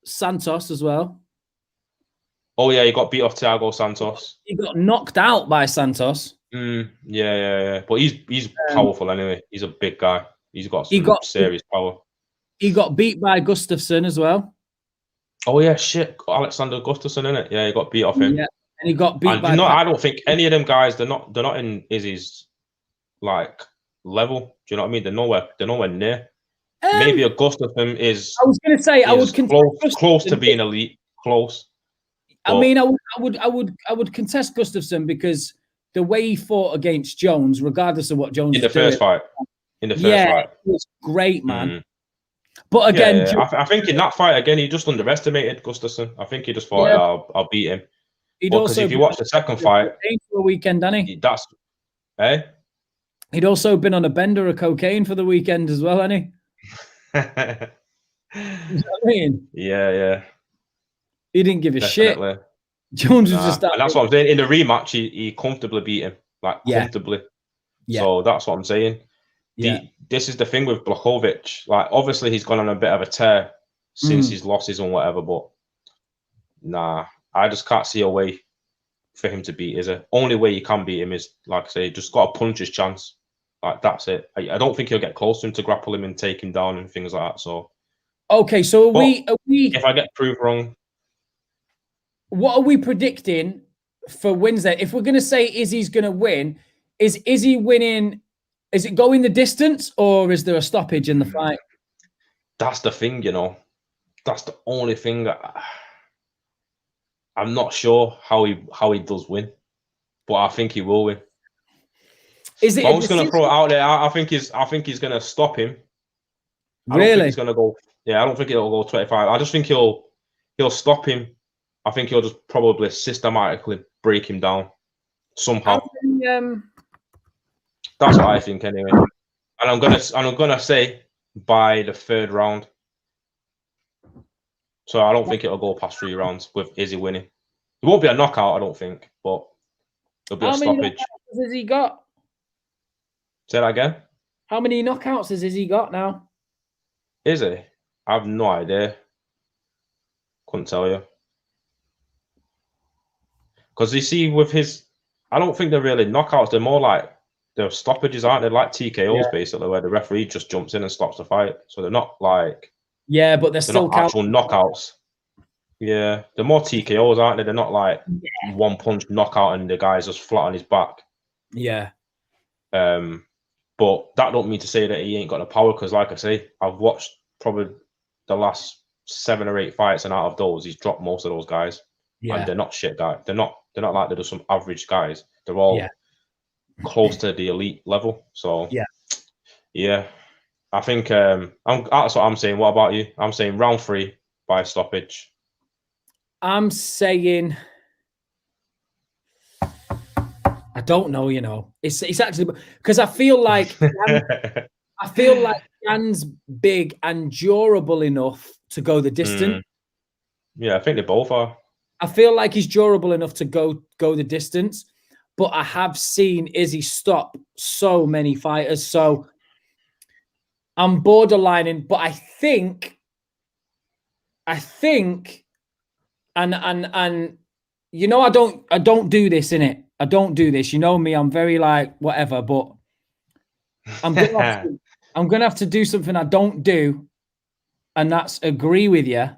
Santos as well. Oh yeah, he got beat off Thiago Santos. He got knocked out by Santos. Yeah. But he's powerful anyway. He's a big guy. He's got some serious power. He got beat by Gustafsson as well. Oh yeah, shit. Alexander Gustafsson, innit? Yeah, he got beat off him. Yeah, and he got beat by. I don't think any of them guys. They're not in Izzy's like level. Do you know what I mean? They're nowhere near. Maybe a Gustafsson is. I was going to say I would close to being elite. Close. I mean, I would contest Gustafsson because the way he fought against Jones, regardless of what Jones in the first fight, it was great, man. But again, I think in that fight again, he just underestimated Gustafsson. I think he just thought, I'll beat him. Because if you watch the second fight, for a weekend, Danny, he'd also been on a bender of cocaine for the weekend as well, hasn't he? You know what I mean? Yeah. He didn't give a shit. Jones was just and that's what I'm saying. In the rematch, he comfortably beat him. Comfortably. Yeah. So that's what I'm saying. Yeah. This is the thing with Blachowicz. Like, obviously, he's gone on a bit of a tear since his losses and whatever, but I just can't see a way for him to beat Izzy. Only way you can beat him is, like I say, just got to punch his chance. Like, that's it. I don't think he'll get close to him to grapple him and take him down and things like that. So, okay, so are we? If I get proved wrong, what are we predicting for wins then? If we're going to say Izzy's going to win, is Izzy winning? Is it going the distance or is there a stoppage in the fight? That's the thing, you know. That's the only thing. I'm not sure how he does win, but I think he will win. Is it? I'm just going to throw it out there. I think he's going to stop him. Really? I don't think he's going to go. Yeah, I don't think it'll go 25. I just think he'll stop him. I think he'll just probably systematically break him down somehow. That's what I think anyway. And I'm gonna say by the 3rd round. So I don't think it'll go past 3 rounds with Izzy winning. It won't be a knockout, I don't think, but it'll be a stoppage. How many knockouts has Izzy got? Say that again. How many knockouts has Izzy got now? Izzy? I have no idea. Couldn't tell you. Because you see, with his, I don't think they're really knockouts. They're more like they're stoppages, aren't they? Like TKOs, basically, where the referee just jumps in and stops the fight. So they're not like but they're still not actual knockouts. Yeah, they're more TKOs, aren't they? They're not like one punch knockout and the guy's just flat on his back. Yeah. But But that don't mean to say that he ain't got the power, because like I say, I've watched probably the last 7 or 8 fights, and out of those, he's dropped most of those guys. Yeah. And they're not shit guys. They're not like they're just some average guys. They're all close to the elite level. So yeah. I think that's what I'm saying. What about you? I'm saying round 3 by stoppage. I'm saying I don't know, you know. It's actually because I feel like Jan's big and durable enough to go the distance. Yeah, I think they both are. I feel like he's durable enough to go the distance, but I have seen Izzy stop so many fighters. So I'm borderlining, but I think, and you know, I don't do this, innit? I don't do this. You know me, I'm very like whatever, but I'm gonna have to do something I don't do, and that's agree with you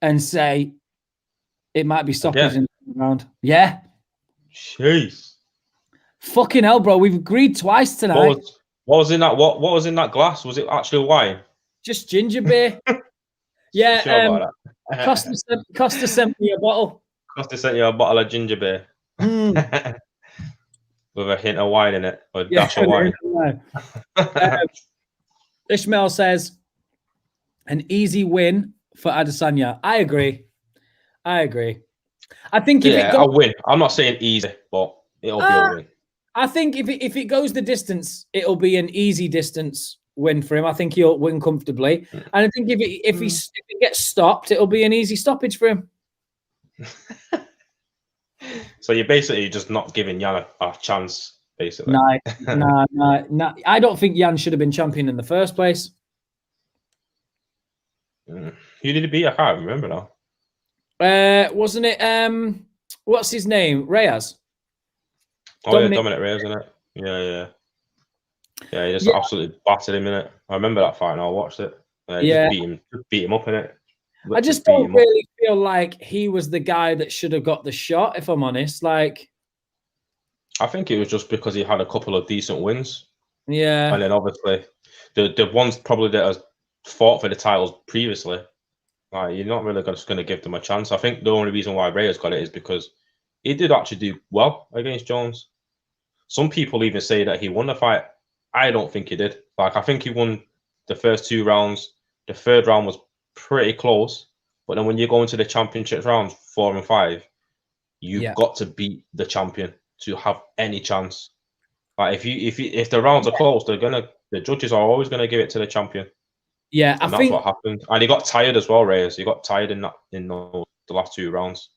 and say it might be stoppage in the round. Yeah. Jeez. Fucking hell, bro. We've agreed twice tonight. What was in that? What was in that glass? Was it actually wine? Just ginger beer. Yeah. Sure about that. Costa sent me a bottle. Costa sent you a bottle of ginger beer. With a hint of wine in it, or a dash of wine. Ishmael says, an easy win for Adesanya. I agree. I think if it goes, I'll win. I'm not saying easy, but it'll be a win. I think if it goes the distance, it'll be an easy distance win for him. I think he'll win comfortably. And I think if he gets stopped, it'll be an easy stoppage for him. So you're basically just not giving Jan a chance, basically. No. I don't think Jan should have been champion in the first place. Who did he beat? I can't remember now. Wasn't it? What's his name? Reyes. Dominic Reyes, isn't it? Yeah. He just absolutely battered him in it. I remember that fight, and I watched it. Just beat him up in it. I just don't really feel like he was the guy that should have got the shot, if I'm honest. Like, I think it was just because he had a couple of decent wins. Yeah. And then obviously the ones probably that has fought for the titles previously, like, you're not really just going to give them a chance. I think the only reason why Reyes got it is because he did actually do well against Jones. Some people even say that he won the fight. I don't think he did. Like, I think he won the first 2 rounds. The 3rd round was pretty close. But then when you go into the championship rounds 4 and 5, you've got to beat the champion to have any chance. Like, if the rounds are close, the judges are always gonna give it to the champion. Yeah, and that's what happened. And he got tired as well, Reyes. He got tired in the last 2 rounds.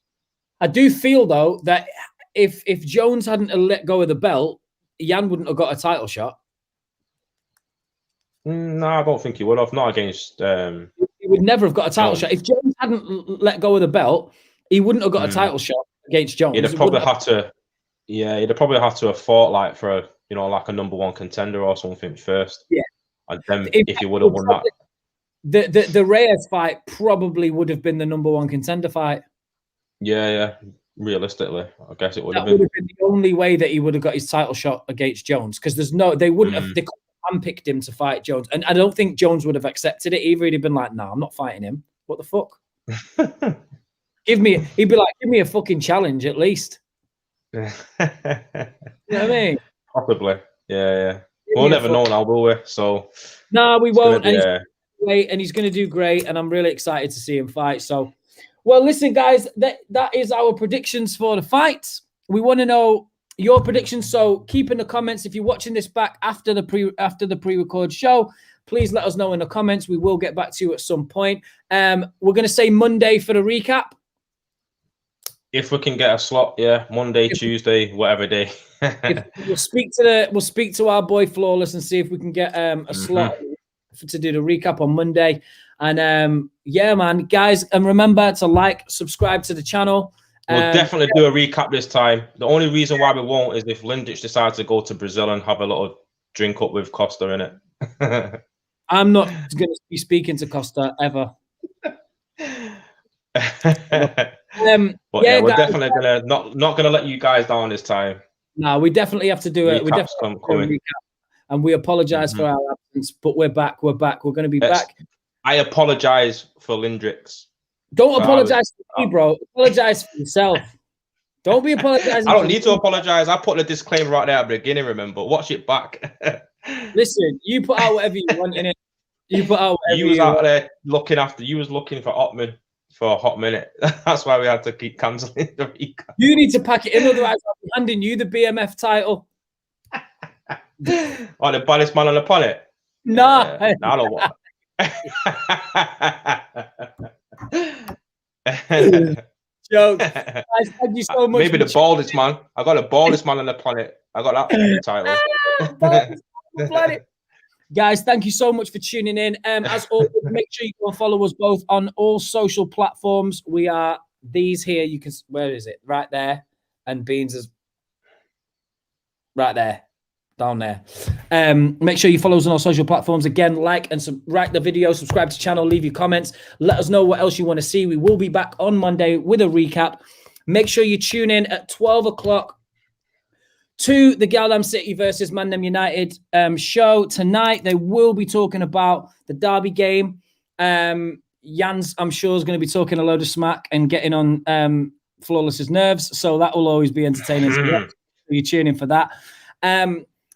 I do feel though that if Jones hadn't let go of the belt, Jan wouldn't have got a title shot. No, I don't think he would have. Not against. He would never have got a title shot if Jones hadn't let go of the belt. He wouldn't have got a title shot against Jones. He'd have probably had to. Yeah, he'd have probably had to have fought like for a number 1 contender or something first. Yeah, and then if he would have won that, the Reyes fight probably would have been the number 1 contender fight. Yeah. Realistically, I guess it would have been. That would have been the only way that he would have got his title shot against Jones, because they wouldn't have. They handpicked him to fight Jones, and I don't think Jones would have accepted it either. He'd have been like, "No, I'm not fighting him. What the fuck? He'd be like, give me a fucking challenge at least." You know what I mean? Possibly, yeah. We'll never know now, will we? So no, we won't. And he's going to do great, and I'm really excited to see him fight. So, well, listen, guys, that is our predictions for the fights. We want to know your predictions, so keep in the comments. If you're watching this back after the pre-record show, please let us know in the comments. We will get back to you at some point. We're going to say Monday for the recap. If we can get a slot, yeah, Monday, Tuesday, whatever day. We'll speak to our boy Flawless and see if we can get a slot to do the recap on Monday. And yeah, man, guys, and remember to subscribe to the channel. We'll definitely do a recap this time. The only reason why we won't is if Lindich decides to go to Brazil and have a little drink up with Costa in it. I'm not going to be speaking to Costa ever. But yeah, we're definitely gonna not gonna let you guys down this time. No, we definitely have to do it. We definitely have to do a recap. and we apologize for our absence, but we're back. We're back. We're going to be back. I apologize for Lindrix. Don't apologize to me, bro. Apologize for yourself. Don't be apologizing. I don't need to apologize. I put the disclaimer right there at the beginning, remember. Watch it back. Listen, you put out whatever you want in it. You put out whatever you was out there looking after. You was looking for Ottman for a hot minute. That's why we had to keep cancelling the recap. You need to pack it in, otherwise I'll be handing you the BMF title. Oh, the baddest man on the planet? Nah. I don't want. Joke. Guys, thank you so much. Maybe the baldest man. I got the baldest man on the planet. I got that title. Guys, thank you so much for tuning in. As always, make sure you go and follow us both on all social platforms. We are these here. You can, where is it? Right there. And Beans is right there. Down there. Make sure you follow us on our social platforms. Again, like and like the video, subscribe to the channel, leave your comments. Let us know what else you want to see. We will be back on Monday with a recap. Make sure you tune in at 12 o'clock to the Galdam City versus Mandem United show tonight. They will be talking about the derby game. Jans, I'm sure, is going to be talking a load of smack and getting on Flawless's nerves. So that will always be entertaining. So you tune in for that.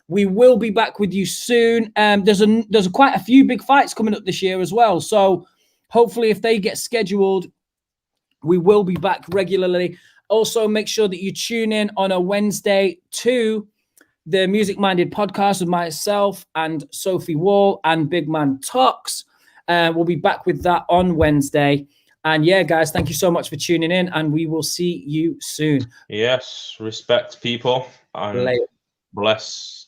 We will be back with you soon. There's quite a few big fights coming up this year as well. So hopefully if they get scheduled, we will be back regularly. Also, make sure that you tune in on a Wednesday to the Music Minded podcast with myself and Sophie Wall and Big Man Talks. We'll be back with that on Wednesday. And yeah, guys, thank you so much for tuning in, and we will see you soon. Yes, respect people and bless.